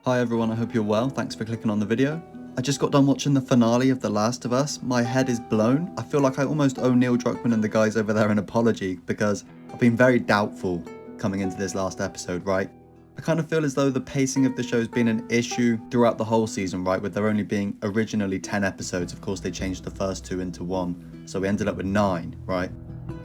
Hi everyone, I hope you're well. Thanks for clicking on the video. I just got done watching the finale of The Last of Us. My head is blown. I feel like I almost owe Neil Druckmann and the guys over there an apology because I've been very doubtful coming into this last episode, right? I kind of feel as though the pacing of the show's been an issue throughout the whole season, right? With there only being originally 10 episodes. Of course, they changed the first 2 into 1, so we ended up with 9, right?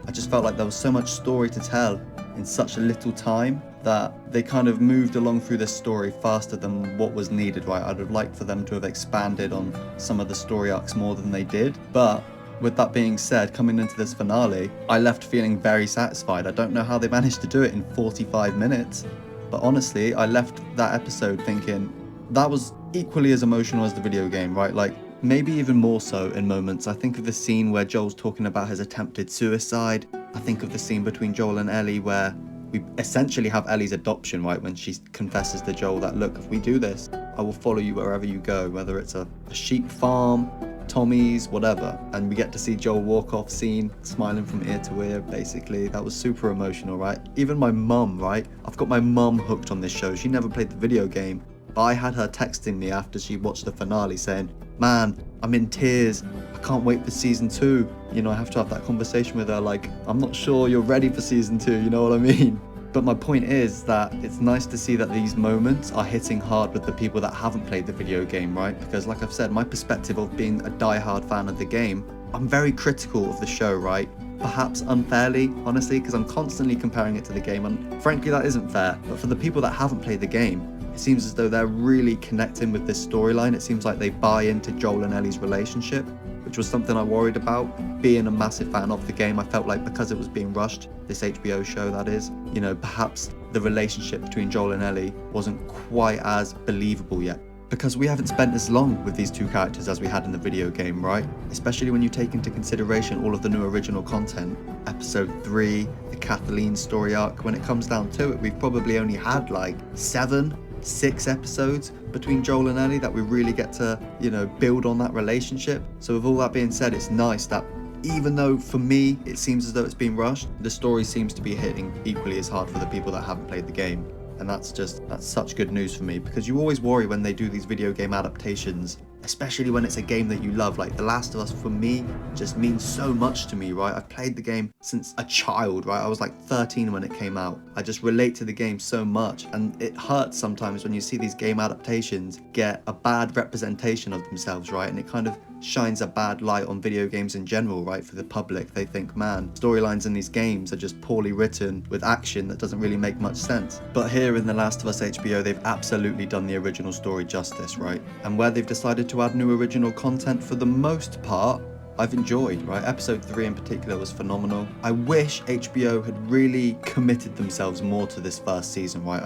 I just felt like there was so much story to tell in such a little time that they kind of moved along through this story faster than what was needed, right? I'd have liked for them to have expanded on some of the story arcs more than they did. But with that being said, coming into this finale, I left feeling very satisfied. I don't know how they managed to do it in 45 minutes, but honestly, I left that episode thinking that was equally as emotional as the video game, right? Like, maybe even more so in moments. I think of the scene where Joel's talking about his attempted suicide. I think of the scene between Joel and Ellie where we essentially have Ellie's adoption, right? When she confesses to Joel that, look, if we do this, I will follow you wherever you go, whether it's a sheep farm, Tommy's, whatever. And we get to see Joel walk off scene, smiling from ear to ear, basically. That was super emotional, right? Even my mum, right? I've got my mum hooked on this show. She never played the video game, but I had her texting me after she watched the finale saying, man, I'm in tears. I can't wait for season 2. You know, I have to have that conversation with her like, I'm not sure you're ready for season 2, you know what I mean? But my point is that it's nice to see that these moments are hitting hard with the people that haven't played the video game, right? Because like I've said, my perspective of being a die-hard fan of the game, I'm very critical of the show, right? Perhaps unfairly, honestly, because I'm constantly comparing it to the game, and frankly that isn't fair. But for the people that haven't played the game, it seems as though they're really connecting with this storyline. It seems like they buy into Joel and Ellie's relationship, which was something I worried about. Being a massive fan of the game, I felt like because it was being rushed, this HBO show that is, you know, perhaps the relationship between Joel and Ellie wasn't quite as believable yet. Because we haven't spent as long with these two characters as we had in the video game, right? Especially when you take into consideration all of the new original content. Episode 3, the Kathleen story arc, when it comes down to it, we've probably only had like 6 episodes between Joel and Ellie that we really get to, you know, build on that relationship. So with all that being said, it's nice that even though for me it seems as though it's been rushed, the story seems to be hitting equally as hard for the people that haven't played the game. And that's such good news for me, because you always worry when they do these video game adaptations, especially when it's a game that you love. Like The Last of Us, for me, just means so much to me, right? I've played the game since a child, right? I was like 13 when it came out. I just relate to the game so much, and it hurts sometimes when you see these game adaptations get a bad representation of themselves, right? And it kind of shines a bad light on video games in general, right? For the public, they think, man, storylines in these games are just poorly written with action that doesn't really make much sense. But here in The Last of Us HBO, they've absolutely done the original story justice, right? And where they've decided to add new original content, for the most part, I've enjoyed, right? Episode 3 in particular was phenomenal. I wish HBO had really committed themselves more to this first season, right?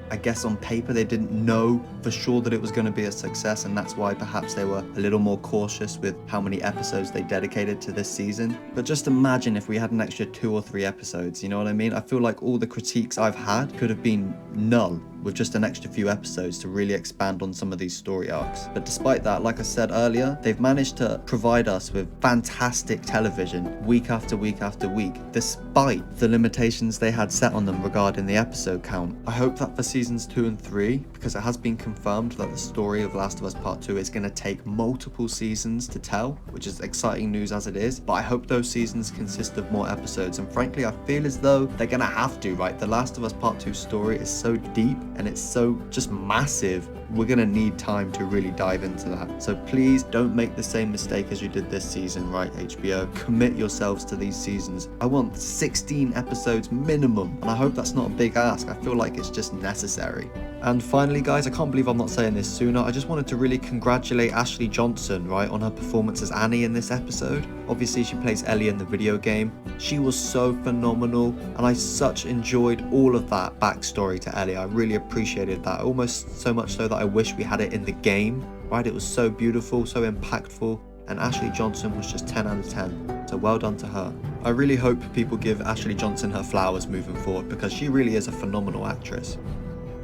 I guess on paper they didn't know for sure that it was going to be a success, and that's why perhaps they were a little more cautious with how many episodes they dedicated to this season. But just imagine if we had an extra 2 or 3 episodes, you know what I mean? I feel like all the critiques I've had could have been null with just an extra few episodes to really expand on some of these story arcs. But despite that, like I said earlier, they've managed to provide us with fantastic television week after week after week, despite the limitations they had set on them regarding the episode count. I hope that for seasons 2 and 3, because it has been confirmed that the story of Last of Us Part 2 is going to take multiple seasons to tell, which is exciting news as it is, but I hope those seasons consist of more episodes, and frankly I feel as though they're going to have to, right? The Last of Us Part 2 story is so deep and it's so just massive. We're going to need time to really dive into that. So please don't make the same mistake as you did this season, right, HBO? Commit yourselves to these seasons. I want 16 episodes minimum, and I hope that's not a big ask. I feel like it's just necessary. And finally, guys, I can't believe I'm not saying this sooner. I just wanted to really congratulate Ashley Johnson, right, on her performance as Annie in this episode. Obviously, she plays Ellie in the video game. She was so phenomenal, and I such enjoyed all of that backstory to Ellie. I really appreciated that, almost so much so that I wish we had it in the game, right? It was so beautiful, so impactful, and Ashley Johnson was just 10 out of 10. So well done to her. I really hope people give Ashley Johnson her flowers moving forward, because she really is a phenomenal actress.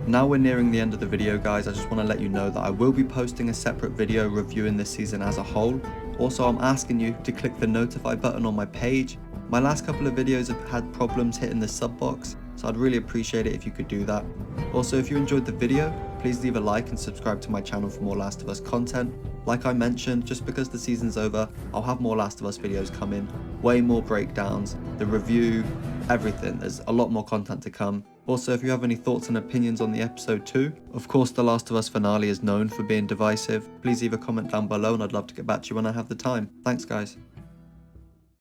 Now we're nearing the end of the video, guys. I just want to let you know that I will be posting a separate video reviewing this season as a whole. Also, I'm asking you to click the notify button on my page. My last couple of videos have had problems hitting the sub box, so I'd really appreciate it if you could do that. Also, if you enjoyed the video, please leave a like and subscribe to my channel for more Last of Us content. Like I mentioned, just because the season's over, I'll have more Last of Us videos coming, way more breakdowns, the review, everything. There's a lot more content to come. Also, if you have any thoughts and opinions on the episode too, of course The Last of Us finale is known for being divisive. Please leave a comment down below and I'd love to get back to you when I have the time. Thanks guys.